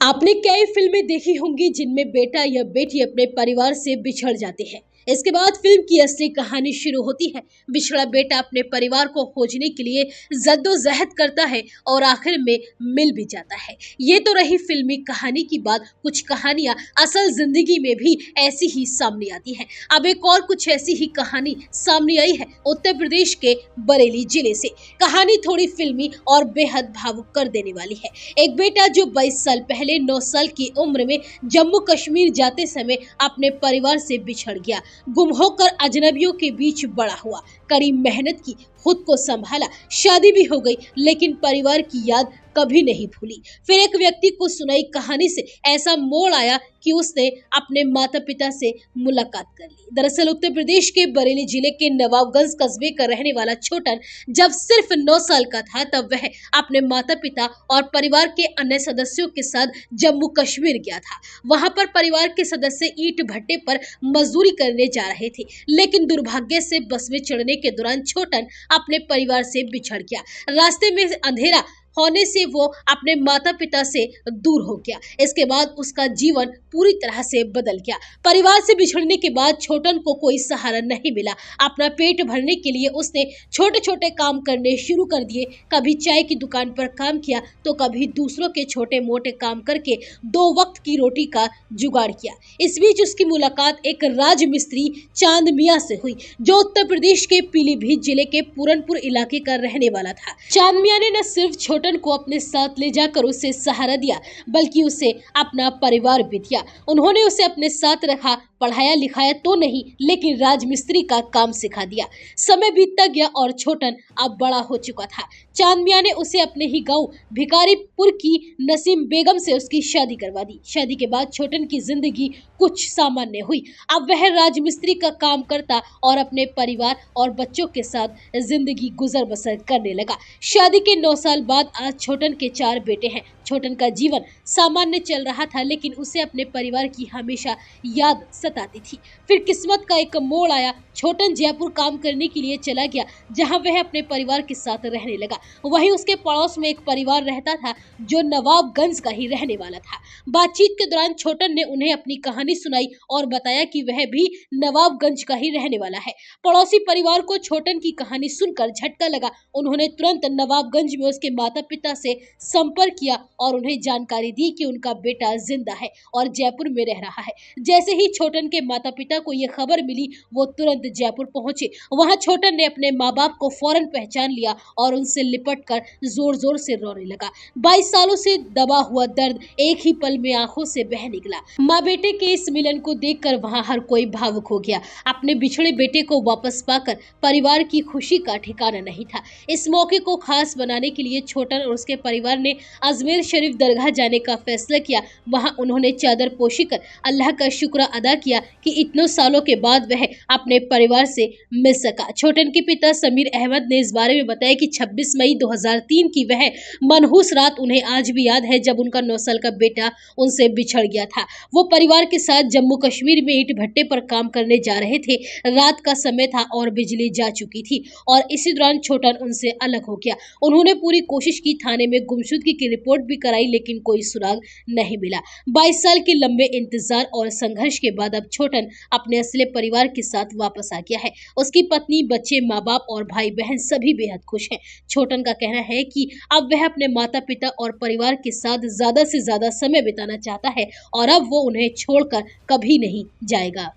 आपने कई फिल्में देखी होंगी जिनमें बेटा या बेटी अपने परिवार से बिछड़ जाते हैं। इसके बाद फिल्म की असली कहानी शुरू होती है। बिछड़ा बेटा अपने परिवार को खोजने के लिए जद्दोजहद करता है और आखिर में मिल भी जाता है। ये तो रही फिल्मी कहानी की बात। कुछ कहानियां असल जिंदगी में भी ऐसी ही सामने आती हैं। अब एक और कुछ ऐसी ही कहानी सामने आई है उत्तर प्रदेश के बरेली जिले से। कहानी थोड़ी फिल्मी और बेहद भावुक कर देने वाली है। एक बेटा जो 22 साल पहले 9 साल की उम्र में जम्मू कश्मीर जाते समय अपने परिवार से बिछड़ गया। गुम होकर अजनबियों के बीच बड़ा हुआ, कड़ी मेहनत की, खुद को संभाला, शादी भी हो गई, लेकिन परिवार की याद कभी नहीं भूली। फिर एक व्यक्ति को सुनाई कहानी से ऐसा मोड़ आया कि उसने अपने माता पिता से मुलाकात कर ली। दरअसल उत्तर प्रदेश के बरेली जिले के नवाबगंज कस्बे का रहने वाला छोटन जब सिर्फ 9 साल का था तब वह अपने माता पिता और परिवार के अन्य सदस्यों के साथ जम्मू कश्मीर गया था। वहां पर परिवार के सदस्य ईंट भट्टे पर मजदूरी करने जा रहे थे, लेकिन दुर्भाग्य से बस में चढ़ने के दौरान छोटन अपने परिवार से बिछड़ गया। रास्ते में अंधेरा होने से वो अपने माता पिता से दूर हो गया। इसके बाद उसका जीवन पूरी तरह से बदल गया। परिवार से बिछड़ने के बाद छोटन को कोई सहारा नहीं मिला। अपना पेट भरने के लिए उसने छोटे छोटे काम करने शुरू कर दिए। कभी चाय की दुकान पर काम किया तो कभी दूसरों के छोटे मोटे काम करके 2 वक्त की रोटी का जुगाड़ किया। इस बीच उसकी मुलाकात एक राजमिस्त्री चांद मियां से हुई, जो उत्तर प्रदेश के पीलीभीत जिले के पूरनपुर इलाके का रहने वाला था। चांद मियां ने न सिर्फ छोटन को अपने साथ ले जाकर उसे सहारा दिया, बल्कि उसे अपना परिवार भी दिया। उन्होंने उसे अपने साथ रखा, पढ़ाया लिखाया तो नहीं, लेकिन राजमिस्त्री का काम सिखा दिया। समय बीतता गया और छोटन अब बड़ा हो चुका था। चांद मियां ने उसे अपने ही गांव भिखारीपुर की नसीम बेगम से उसकी शादी करवा दी। शादी के बाद छोटन की जिंदगी कुछ सामान्य हुई। अब वह राजमिस्त्री का काम करता और अपने परिवार और बच्चों के साथ जिंदगी गुजर बसर करने लगा। शादी के 9 साल बाद आज छोटन के 4 बेटे हैं। छोटन का जीवन सामान्य चल रहा था, लेकिन उसे अपने परिवार की हमेशा याद सताती थी। फिर किस्मत का एक मोड़ आया। छोटन जयपुर काम करने के लिए चला गया, जहां वह अपने परिवार के साथ रहने लगा। वहीं उसके पड़ोस में एक परिवार रहता था जो नवाबगंज का ही रहने वाला था। बातचीत के दौरान छोटन ने उन्हें अपनी कहानी सुनाई और बताया कि वह भी नवाबगंज का ही रहने वाला है। पड़ोसी परिवार को छोटन की कहानी सुनकर झटका लगा। उन्होंने तुरंत नवाबगंज में उसके माता पिता से संपर्क किया और उन्हें जानकारी दी कि उनका बेटा जिंदा है और जयपुर में रह रहा है। जैसे ही छोटन के माता पिता को यह खबर मिली, वो तुरंत जयपुर पहुंचे। वहां छोटन ने अपने माँ बाप को फौरन पहचान लिया और उनसे लिपटकर जोर जोर से रोने लगा। 22 सालों से दबा हुआ दर्द एक ही पल में आंखों से बह निकला। माँ बेटे के इस मिलन को देखकर वहां हर कोई भावुक हो गया। अपने बिछड़े बेटे को वापस पाकर परिवार की खुशी का ठिकाना नहीं था। इस मौके को खास बनाने के लिए छोटन और उसके परिवार ने अजमेर शरीफ दरगाह जाने का फैसला किया। वहां उन्होंने चादर पोशी कर अल्लाह का शुक्र अदा किया कि इतने सालों के बाद वह अपने परिवार से मिल सका। छोटन के पिता समीर अहमद ने इस बारे में बताया कि 26 मई 2003 की वह मनहूस रात उन्हें आज भी याद है, जब उनका 9 साल का बेटा उनसे बिछड़ गया था। वो परिवार के साथ जम्मू कश्मीर में ईंट भट्टे पर काम करने जा रहे थे। रात का समय था और बिजली जा चुकी थी और इसी दौरान छोटन उनसे अलग हो गया। उन्होंने पूरी कोशिश की, थाने में गुमशुदगी की रिपोर्ट भी कराई, लेकिन कोई सुराग नहीं मिला। 22 साल के लंबे इंतजार और संघर्ष के बाद अब छोटन अपने असली परिवार के साथ वापस आ गया है। उसकी पत्नी, बच्चे, माँ बाप और भाई बहन सभी बेहद खुश हैं। छोटन का कहना है कि अब वह अपने माता पिता और परिवार के साथ ज्यादा से ज्यादा समय बिताना चाहता है और अब वो उन्हें छोड़कर कभी नहीं जाएगा।